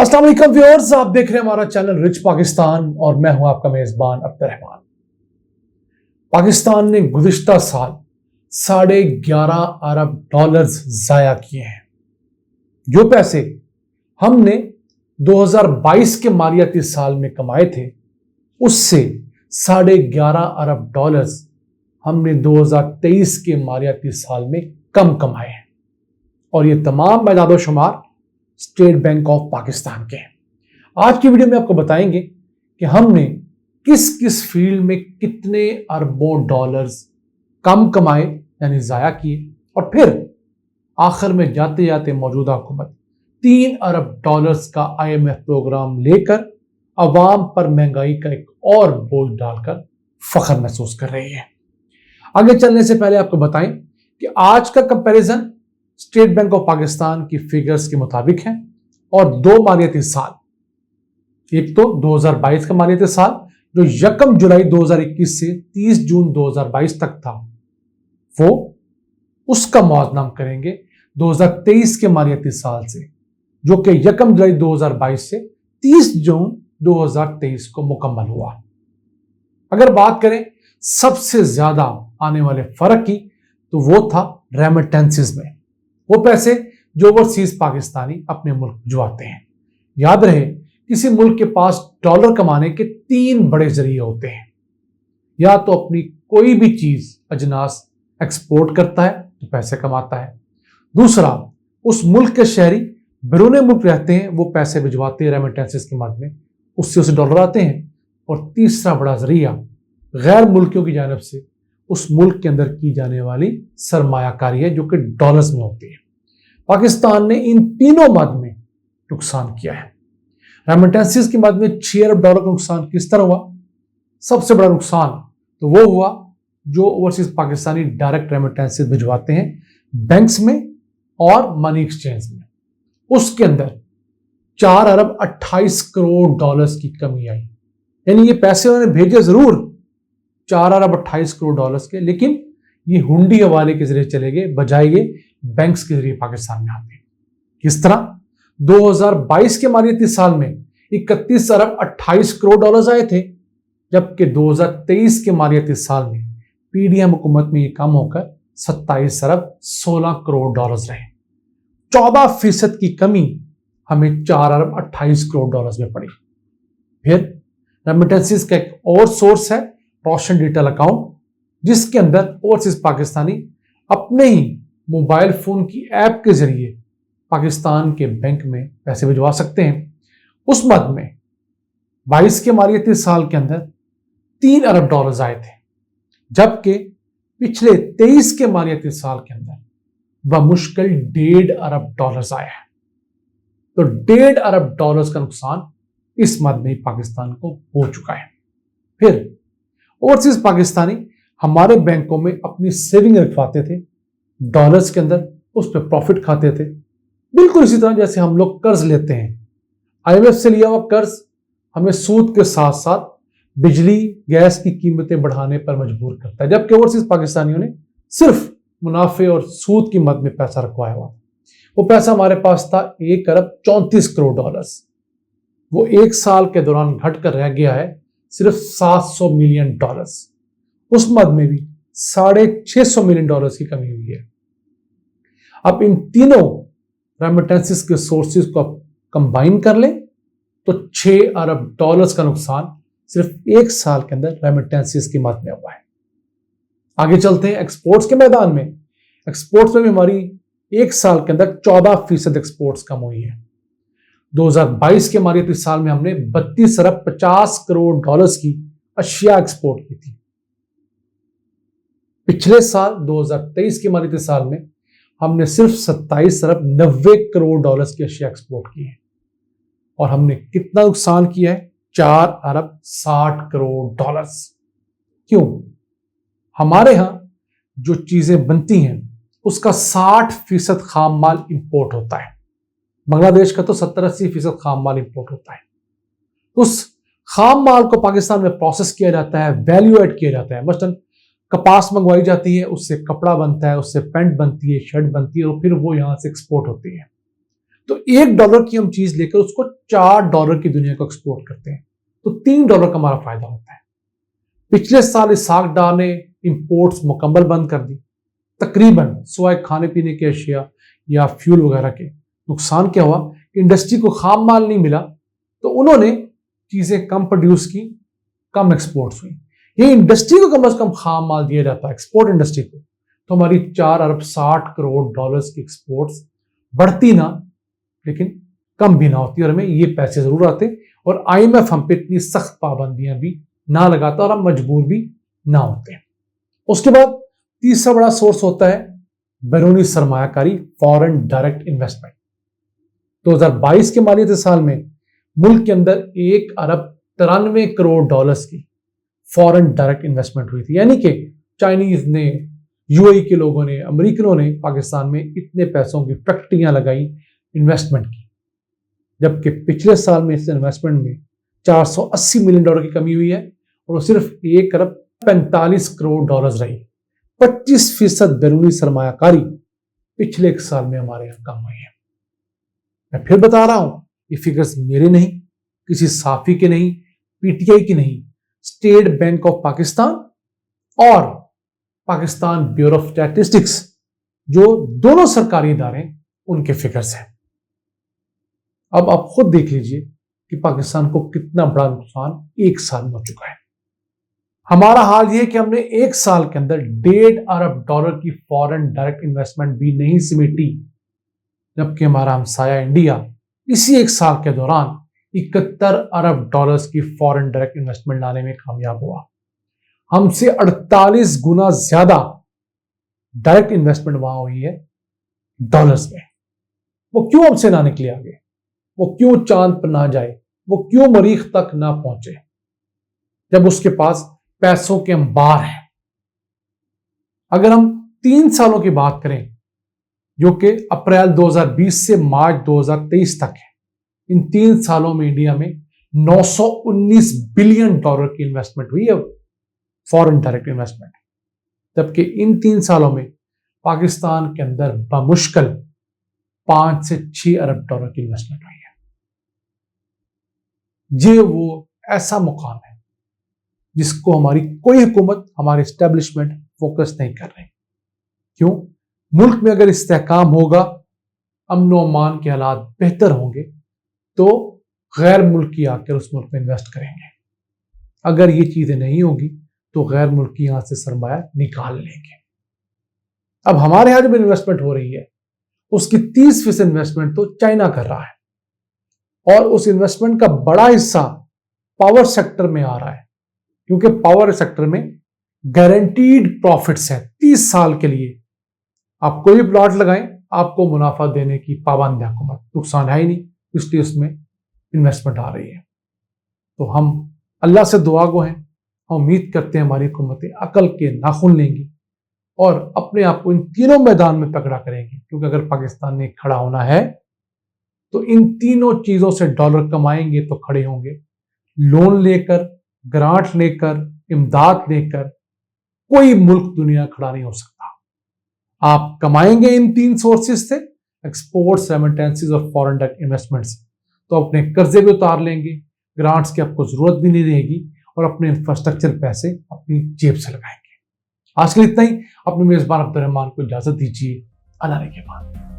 अस्सलाम वालेकुम व्यूअर्स, आप देख रहे हैं हमारा चैनल रिच पाकिस्तान और मैं हूं आपका मेजबान अब्दुर्रहमान। पाकिस्तान ने गुज़िश्ता साल $11.5 अरब ज़ाया किए हैं। जो पैसे हमने 2022 के मालियाती साल में कमाए थे, उससे $11.5 अरब हमने 2023 के मालियाती साल में कम कमाए हैं। और ये तमाम एजाद शुमार स्टेट बैंक ऑफ पाकिस्तान के हैं। आज की वीडियो में आपको बताएंगे कि हमने किस किस फील्ड में कितने अरबों डॉलर्स कम कमाए यानी ज़ाया किए, और फिर आखिर में जाते जाते मौजूदा हुकूमत $3 अरब का IMF प्रोग्राम लेकर अवाम पर महंगाई का एक और बोझ डालकर फख्र महसूस कर रही है। आगे चलने से पहले आपको बताएं कि आज का comparison state bank of Pakistan की फिगर्स के मुताबिक है और दो मालियाती साल, एक तो 2022 का मालियाती साल जो 1 जुलाई 2021 से 30 जून 2022 तक था, वो उसका मुआवजा हम करेंगे 2023 के मालियाती साल से, जो कि 1 जुलाई 2022 से 30 जून 2023 को मुकम्मल हुआ। अगर बात करें सबसे ज्यादा आने वाले फर्क की, तो वो था रेमिटेंसेस में, वो पैसे जो ओवरसीज पाकिस्तानी अपने मुल्क भिजवाते हैं। याद रहे, किसी मुल्क के पास डॉलर कमाने के 3 बड़े जरिए होते हैं। या तो अपनी कोई भी चीज अजनास एक्सपोर्ट करता है तो पैसे कमाता है, दूसरा उस मुल्क के शहरी बैरून मुल्क रहते हैं, वो पैसे भिजवाते हैं रेमिटेंसेस के माध्यम में, उससे उसे डॉलर आते हैं। और तीसरा बड़ा जरिया गैर मुल्कियों की जानिब से उस मुल्क के अंदर की जाने वाली सरमायाकारी है, जो कि डॉलर्स में होती है। पाकिस्तान ने इन तीनों मद में नुकसान किया है। रेमिटेंसेस की मद में $6 अरब का नुकसान किस तरह हुआ? सबसे बड़ा नुकसान तो वो हुआ जो ओवरसीज पाकिस्तानी डायरेक्ट रेमिटेंसेस भिजवाते हैं बैंक्स में और मनी एक्सचेंज में, उसके अंदर $4.28 अरब की कमी आई। यानी ये पैसे उन्होंने भेजे जरूर $4.28 अरब के, लेकिन ये हुंडी हवाले के जरिए चले गए, बजाय ये बैंक्स के जरिए पाकिस्तान में आते हैं। किस तरह? 2022 के मालियाती साल में $31.28 अरब आए थे, जबकि 2023 के मालियाती साल में PDM हुकूमत में ये कम होकर $27.16 अरब रहे। 14% की कमी हमें $4.28 अरब में पड़ी। फिर रेमिटेंसेस का एक और सोर्स है रोशन डिटेल अकाउंट, जिसके अंदर ओवरसीज पाकिस्तानी अपने ही मोबाइल फोन की ऐप के जरिए पाकिस्तान के बैंक में पैसे भिजवा सकते हैं। उस मद में 22 के मालियाती साल के अंदर $3 अरब आए थे, जबकि पिछले 23 के मालियाती साल के अंदर बमुश्किल $1.5 अरब आया है। तो $1.5 अरब का नुकसान इस मद में पाकिस्तान को हो चुका है। फिर ओवरसीज पाकिस्तानी हमारे बैंकों में अपनी सेविंग रखवाते थे डॉलर्स के अंदर, उस पर प्रॉफिट खाते थे, बिल्कुल इसी तरह जैसे हम लोग कर्ज लेते हैं। IMF से लिया हुआ कर्ज हमें सूद के साथ साथ बिजली गैस की कीमतें बढ़ाने पर मजबूर करता है, जबकि ओवरसीज पाकिस्तानियों ने सिर्फ मुनाफे और सूद की मद में पैसा रखवाया हुआ। वो पैसा हमारे पास था $1.34 अरब, वो एक साल के दौरान घटकर रह गया है सिर्फ $700 मिलियन। उस मद में भी $650 मिलियन की कमी हुई है। अब इन तीनों रेमिटेंसेस के सोर्सेज को कंबाइन कर लें तो $6 अरब का नुकसान सिर्फ एक साल के अंदर रेमिटेंसेस की मद में हुआ है। आगे चलते हैं एक्सपोर्ट्स के मैदान में। एक्सपोर्ट्स में भी हमारी एक साल के अंदर 14% एक्सपोर्ट्स कम हुई है। 2022 के मालियाती साल में हमने $32.50 अरब की अशिया एक्सपोर्ट की थी। पिछले साल 2023 के मालियाती साल में हमने सिर्फ $27.90 अरब की अशिया एक्सपोर्ट की है, और हमने कितना नुकसान किया है? $4.60 अरब। क्यों? हमारे यहां जो चीजें बनती हैं उसका 60% खाम माल इंपोर्ट होता है। बांग्लादेश का तो 70-80% खाम माल इंपोर्ट होता है। उस खाम माल को पाकिस्तान में प्रोसेस किया जाता है, वैल्यू एड किया जाता है। मसलन कपास मंगवाई जाती है, उससे कपड़ा बनता है, उससे पैंट बनती है, शर्ट बनती है, और फिर वो यहाँ से एक्सपोर्ट होती है। تو $1 کی ہم چیز لے کر اس کو $4 کی دنیا کو ایکسپورٹ کرتے ہیں تو $3 کا ہمارا فائدہ ہوتا ہے. پچھلے سال اسحاق ڈار نے امپورٹس مکمل بند کر دی تقریباً سوائے کھانے پینے کی اشیاء یا فیول وغیرہ کے. نقصان کیا ہوا کہ انڈسٹری کو خام مال نہیں ملا تو انہوں نے چیزیں کم پروڈیوس کی, کم ایکسپورٹس ہوئی. یہ انڈسٹری کو کم از کم خام مال دیا جاتا ہے ایکسپورٹ انڈسٹری کو تو ہماری $4.60 کی ایکسپورٹس بڑھتی نہ لیکن کم بھی نہ ہوتی اور ہمیں یہ پیسے ضرور آتے اور IMF ہم پہ اتنی سخت پابندیاں بھی نہ لگاتا اور ہم مجبور بھی نہ ہوتے. اس کے بعد تیسرا بڑا سورس ہوتا ہے بیرونی سرمایہ کاری, فارن ڈائریکٹ انویسٹمنٹ. 2022 کے مالیاتی سال میں ملک کے اندر $1.93 کی فارن ڈائریکٹ انویسٹمنٹ ہوئی تھی. یعنی کہ چائنیز نے, UAE کے لوگوں نے, امریکنوں نے پاکستان میں اتنے پیسوں کی فیکٹریاں لگائی انویسٹمنٹ کی, جبکہ پچھلے سال میں اس انویسٹمنٹ میں $480 ملین کی کمی ہوئی ہے اور وہ صرف $1.45 رہی. 25% بیرونی سرمایہ کاری پچھلے ایک سال میں ہمارے یہاں کم ہوئی ہے. میں پھر بتا رہا ہوں یہ فگرز میرے نہیں, کسی صحافی کے نہیں, PTI کی نہیں, اسٹیٹ بینک آف پاکستان اور پاکستان بیورو آف اسٹیٹسٹکس جو دونوں سرکاری ادارے ہیں ان کے فگرز ہیں. اب آپ خود دیکھ لیجئے کہ پاکستان کو کتنا بڑا نقصان ایک سال میں ہو چکا ہے. ہمارا حال یہ ہے کہ ہم نے ایک سال کے اندر $1.5 ارب کی فارن ڈائریکٹ انویسٹمنٹ بھی نہیں سمیٹی, جبکہ ہمارا ہمسایہ انڈیا اسی ایک سال کے دوران $71 ارب کی فارن ڈائریکٹ انویسٹمنٹ لانے میں کامیاب ہوا. ہم سے 48 گنا زیادہ ڈائریکٹ انویسٹمنٹ وہاں ہوئی ہے ڈالرز میں. وہ کیوں ہم سے نہ نکلے آگے, وہ کیوں چاند پر نہ جائے, وہ کیوں مریخ تک نہ پہنچے جب اس کے پاس پیسوں کے انبار ہیں. اگر ہم 3 سالوں کی بات کریں جو کہ اپریل 2020 سے مارچ 2023 تک ہے, ان 3 سالوں میں انڈیا میں $919 بلین کی انویسٹمنٹ ہوئی ہے فارن ڈائریکٹ انویسٹمنٹ, جبکہ ان 3 سالوں میں پاکستان کے اندر بمشکل $5 سے $6 ارب کی انویسٹمنٹ ہوئی ہے. یہ وہ ایسا مقام ہے جس کو ہماری کوئی حکومت, ہماری اسٹیبلشمنٹ فوکس نہیں کر رہی. کیوں؟ ملک میں اگر استحکام ہوگا, امن و امان کے حالات بہتر ہوں گے تو غیر ملکی آ کر اس ملک میں انویسٹ کریں گے. اگر یہ چیزیں نہیں ہوگی تو غیر ملکی یہاں سے سرمایہ نکال لیں گے. اب ہمارے یہاں جب انویسٹمنٹ ہو رہی ہے اس کی 30% انویسٹمنٹ تو چائنا کر رہا ہے اور اس انویسٹمنٹ کا بڑا حصہ پاور سیکٹر میں آ رہا ہے, کیونکہ پاور سیکٹر میں گارنٹیڈ پروفٹس ہیں 30 سال کے لیے. آپ کوئی بھی پلاٹ لگائیں آپ کو منافع دینے کی پابند ہے حکومت, نقصان ہے ہی نہیں, اس لیے اس میں انویسٹمنٹ آ رہی ہے. تو ہم اللہ سے دعا گو ہیں, ہم امید کرتے ہیں ہماری حکومتیں عقل کے ناخن لیں گی اور اپنے آپ کو ان تینوں میدان میں تگڑا کریں گی, کیونکہ اگر پاکستان نے کھڑا ہونا ہے تو ان تینوں چیزوں سے ڈالر کمائیں گے تو کھڑے ہوں گے. لون لے کر, گرانٹ لے کر, امداد لے کر کوئی ملک دنیا کھڑا نہیں ہو سکتا. آپ کمائیں گے ان 3 سورسز سے, ایکسپورٹس, ریمیٹنسز اور فارن ڈائریکٹ انویسٹمنٹس, تو اپنے قرضے بھی اتار لیں گے, گرانٹس کی آپ کو ضرورت بھی نہیں رہے گی اور اپنے انفراسٹرکچر پیسے اپنی جیب سے لگائیں گے. آج کے لیے اتنا ہی. اپنے میزبان عبد الرحمان کو اجازت دیجیے. اللہ نے کے بعد.